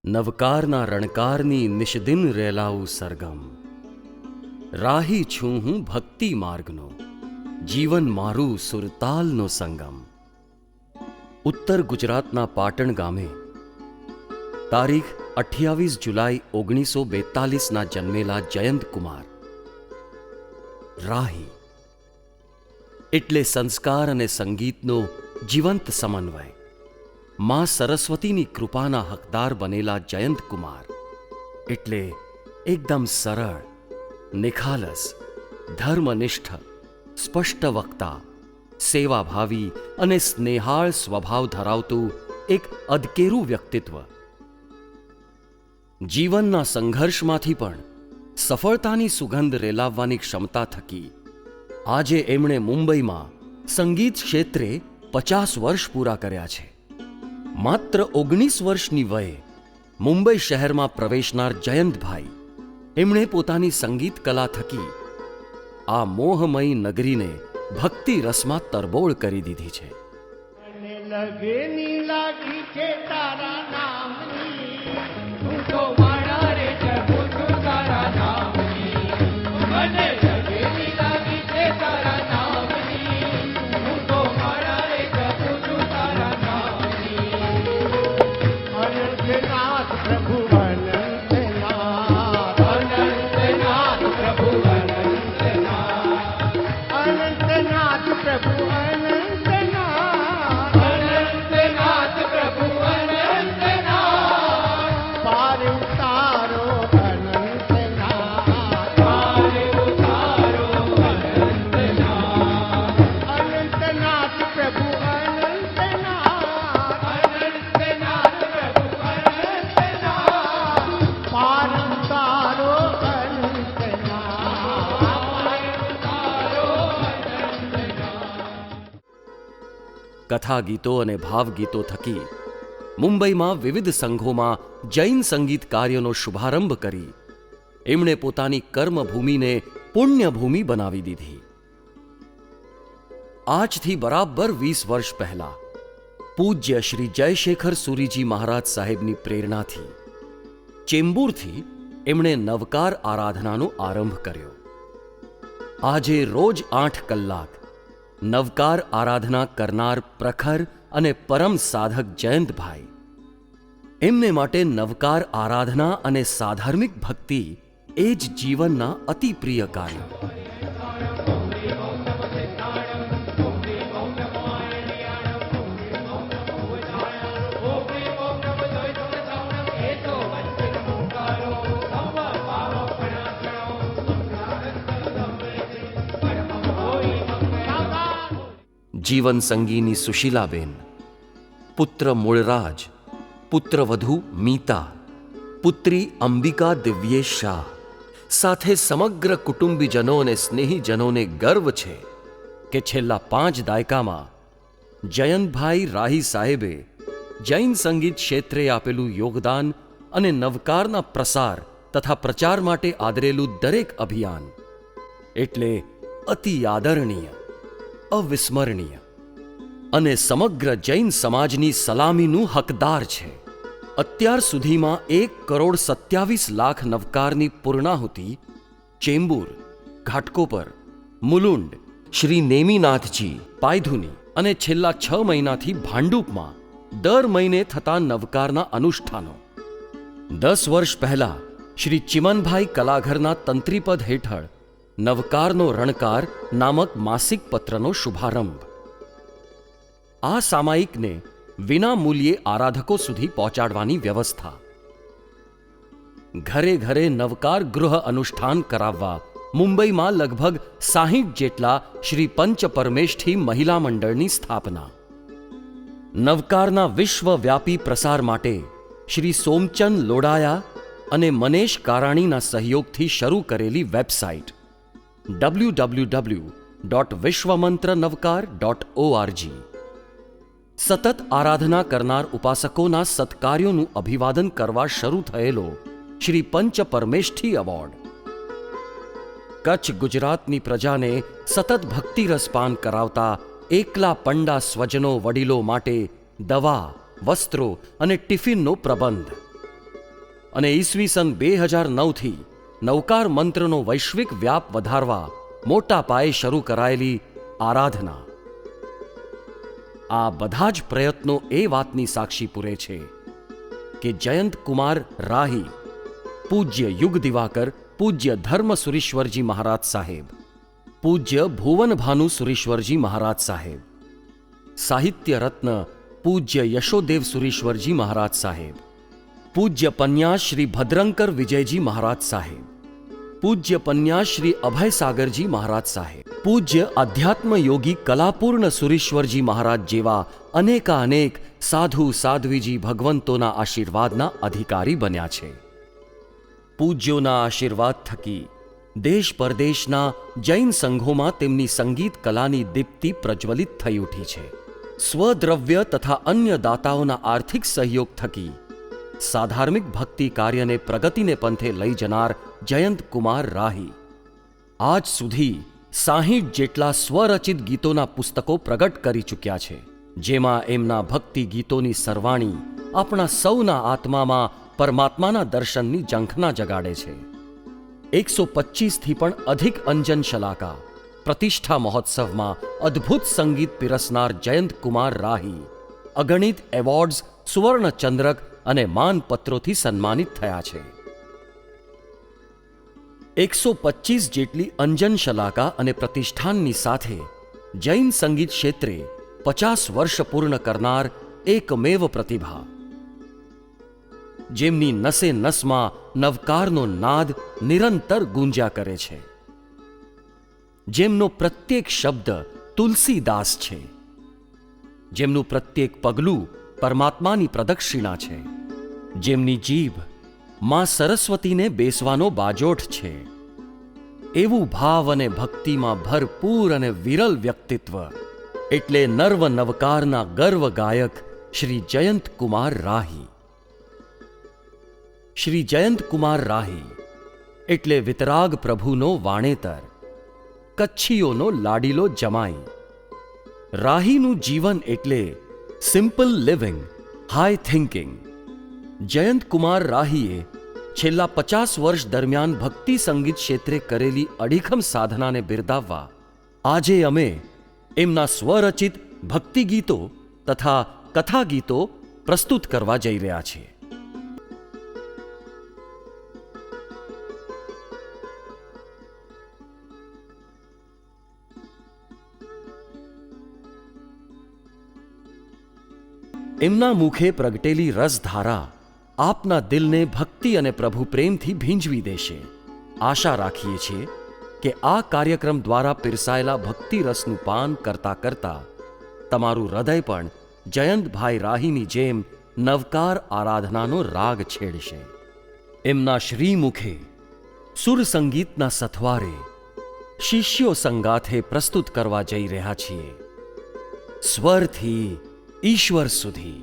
નવકારના રણકારની નિષદિન રેલાવું સરગમ. રાહી છું હું ભક્તિ માર્ગનો, જીવન મારું સુરતાલનો સંગમ. ઉત્તર ગુજરાતના પાટણ ગામે તારીખ 28 જુલાઈ 1942ના જન્મેલા જયંત કુમાર. રાહી એટલે સંસ્કાર અને સંગીતનો જીવંત સમન્વય. માં સરસ્વતીની કૃપાના હકદાર બનેલા જયંત કુમાર એટલે એકદમ સરળ, નિખાલસ, ધર્મનિષ્ઠ, સ્પષ્ટ વક્તા, સેવાભાવી અને સ્નેહાળ સ્વભાવ ધરાવતું એક અદકેરું વ્યક્તિત્વ. જીવનના સંઘર્ષમાંથી પણ સફળતાની સુગંધ રેલાવવાની ક્ષમતા થકી આજે એમણે મુંબઈમાં સંગીત ક્ષેત્રે 50 વર્ષ પૂરા કર્યા છે. માત્ર 19 વર્ષની વયે મુંબઈ શહેરમાં પ્રવેશનાર જયંતભાઈ, એમણે પોતાની સંગીત કલા થકી આ મોહમયી નગરીને ભક્તિ રસમાં તરબોળ કરી દીધી છે. કથા ગીતો અને ભાવગીતો થકી મુંબઈમાં વિવિધ સંઘોમાં જૈન સંગીત કાર્યનો શુભારંભ કરી એમણે પોતાની કર્મભૂમિને પુણ્યભૂમિ બનાવી દીધી. આજથી બરાબર 20 વર્ષ પહેલા પૂજ્ય શ્રી જયશેખર સુરીજી મહારાજ સાહેબની પ્રેરણાથી ચેમ્બૂરથી એમણે નવકાર આરાધનાનો આરંભ કર્યો. આજે રોજ 8 કલાક નવકાર આરાધના કરનાર પ્રખર અને પરમ સાધક જયંતભાઈ, એમને માટે નવકાર આરાધના અને સાધર્મિક ભક્તિ એ જ જીવનના અતિ પ્રિય કાર્ય. જીવન સંગીની સુશીલાબેન, પુત્ર મૂળરાજ, પુત્રવધુ મીતા, પુત્રી અંબિકા દિવ્યેશ શાહ સાથે સમગ્ર કુટુંબીજનો અને સ્નેહીજનોને ગર્વ છે કે છેલ્લા 5 દાયકામાં જયંતભાઈ રાહી સાહેબે જૈન સંગીત ક્ષેત્રે આપેલું યોગદાન અને નવકારના પ્રસાર તથા પ્રચાર માટે આદરેલું દરેક અભિયાન એટલે અતિ આદરણીય, અવિસ્મરણીય અને સમગ્ર જૈન સમાજની સલામીનું હકદાર છે. અત્યાર સુધીમાં 1,27,00,000 નવકારની પૂર્ણાહુતિ ચેમ્બૂર, ઘાટકોપર, મુલુંડ, શ્રી નેમિનાથજી, પાયધુની અને છેલ્લા 6 મહિનાથી ભાંડુપમાં દર મહિને થતા નવકારના અનુષ્ઠાનો. 10 વર્ષ પહેલા શ્રી ચિમનભાઈ કલાઘરના તંત્રીપદ હેઠળ નવકારનો રણકાર નામક માસિક પત્રનો શુભારંભ. આ સામાયિકને વિના મૂલ્યે આરાધકો સુધી પહોંચાડવાની વ્યવસ્થા. ઘરે ઘરે નવકાર ગૃહ અનુષ્ઠાન કરાવવા મુંબઈમાં લગભગ 60 જેટલા શ્રી પંચ પરમેષ્ઠી મહિલા મંડળની સ્થાપના. નવકારના વિશ્વવ્યાપી પ્રસાર માટે શ્રી સોમચંદ લોડાયા અને મનેશ કારાણીના સહયોગથી શરૂ કરેલી વેબસાઇટ www.vishwamantranavkar.org. સતત આરાધના કરનાર ઉપાસકોના સત્કાર્યોનું અભિવાદન કરવા શરૂ થયેલો શ્રી પંચ પરમેષ્ઠી એવોર્ડ. કચ્છ ગુજરાતની પ્રજાને સતત ભક્તિરસપાન કરાવતા એકલા પંડા સ્વજનો વડીલો માટે દવા, વસ્ત્રો અને ટિફિનનો પ્રબંધ. અને ઈસવીસન 2009થી નવકાર મંત્રનો વૈશ્વિક વ્યાપ વધારવા મોટા પાયે શરૂ કરાયેલી આરાધના. આ બધા જ પ્રયત્નો એ વાતની સાક્ષી પૂરે છે કે જયંત કુમાર રાહી, પૂજ્ય યુગ દિવાકર પૂજ્ય ધર્મ સુરીશ્વરજી મહારાજ સાહેબ, પૂજ્ય ભુવન ભાનુ સુરીશ્વરજી મહારાજ સાહેબ, સાહિત્ય રત્ન પૂજ્ય યશોદેવ સુરીશ્વરજી મહારાજ સાહેબ, પૂજ્ય પન્યાસ શ્રી ભદ્રંકર વિજયજી મહારાજ સાહેબ, પૂજ્ય પન્યાસ શ્રી અભય સાગરજી મહારાજ સાહેબ, પૂજ્ય અધ્યાત્મ યોગી કલાપૂર્ણ સુરીશ્વરજી મહારાજ જેવા અનેકાનેક સાધુ સાધ્વીજી ભગવંતોના આશીર્વાદના અધિકારી બન્યા છે. પૂજ્યોના આશીર્વાદ થકી દેશ પરદેશના જૈન સંઘોમાં તેમની સંગીત કલાની દીપ્તિ પ્રજ્વલિત થઈ ઉઠી છે. સ્વદ્રવ્ય તથા અન્ય દાતાઓના આર્થિક સહયોગ થકી સાધાર્મિક ભક્તિ કાર્યને પ્રગતિને પંથે લઈ જનાર જયંત કુમાર રાહી આજ સુધી 60 જેટલા સ્વરચિત ગીતોના પુસ્તકો પ્રગટ કરી ચૂક્યા છે, જેમાં એમના ભક્તિ ગીતોની સરવાણી આપણા સૌના આત્મામાં પરમાત્માના દર્શનની ઝંખના જગાડે છે. 125થી પણ અધિક અંજન શલાકા પ્રતિષ્ઠા મહોત્સવમાં અદ્ભુત સંગીત પીરસનાર જયંત કુમાર રાહી અગણિત એવોર્ડ્સ, સુવર્ણ ચંદ્રક અને માનપત્રોથી સન્માનિત થયા છે. 125 જેટલી અંજન શલાકા અને પ્રતિષ્ઠાનની સાથે જૈન સંગીત ક્ષેત્રે 50 વર્ષ પૂર્ણ કરનાર એકમેવ પ્રતિભા, જેમની નસે નસમાં નવકારનો નાદ નિરંતર ગુંજ્યા કરે છે, જેમનો પ્રત્યેક શબ્દ તુલસીદાસ છે, જેમનું પ્રત્યેક પગલું પરમાત્માની પ્રદક્ષિણા છે, જેમની જીભ માં સરસ્વતીને બેસવાનો બાજોઠ છે, એવું ભાવ અને ભક્તિમાં ભરપૂર અને વિરલ વ્યક્તિત્વ એટલે નર્વ નવકારના ગર્વ ગાયક શ્રી જયંત કુમાર રાહી. શ્રી જયંત કુમાર રાહી એટલે વિતરાગ પ્રભુનો વાણેતર, કચ્છીઓનો લાડીલો જમાઈ. રાહીનું જીવન એટલે simple living, high thinking. Jayant Kumar રાહીએ છેલ્લા 50 વર્ષ દરમિયાન ભક્તિ સંગીત ક્ષેત્રે કરેલી અડીખમ સાધનાને બિરદાવવા આજે અમે એમના સ્વરચિત ભક્તિ ગીતો તથા કથા ગીતો પ્રસ્તુત કરવા જઈ રહ્યા છીએ. એમના મુખે પ્રગટેલી રસધારા આપના દિલને ભક્તિ અને પ્રભુ પ્રેમથી ભીંજવી દેશે. આશા રાખીએ છીએ કે આ કાર્યક્રમ દ્વારા પીરસાયેલા ભક્તિ રસનું પાન કરતા કરતા તમારું હૃદય પણ જયંતભાઈ રાહીની જેમ નવકાર આરાધનાનો રાગ છેડશે. એમના શ્રીમુખે સુર સંગીતના સથવારે શિષ્યો સંગાથે પ્રસ્તુત કરવા જઈ રહ્યા છીએ. સ્વરથી ઈશ્વર સુધી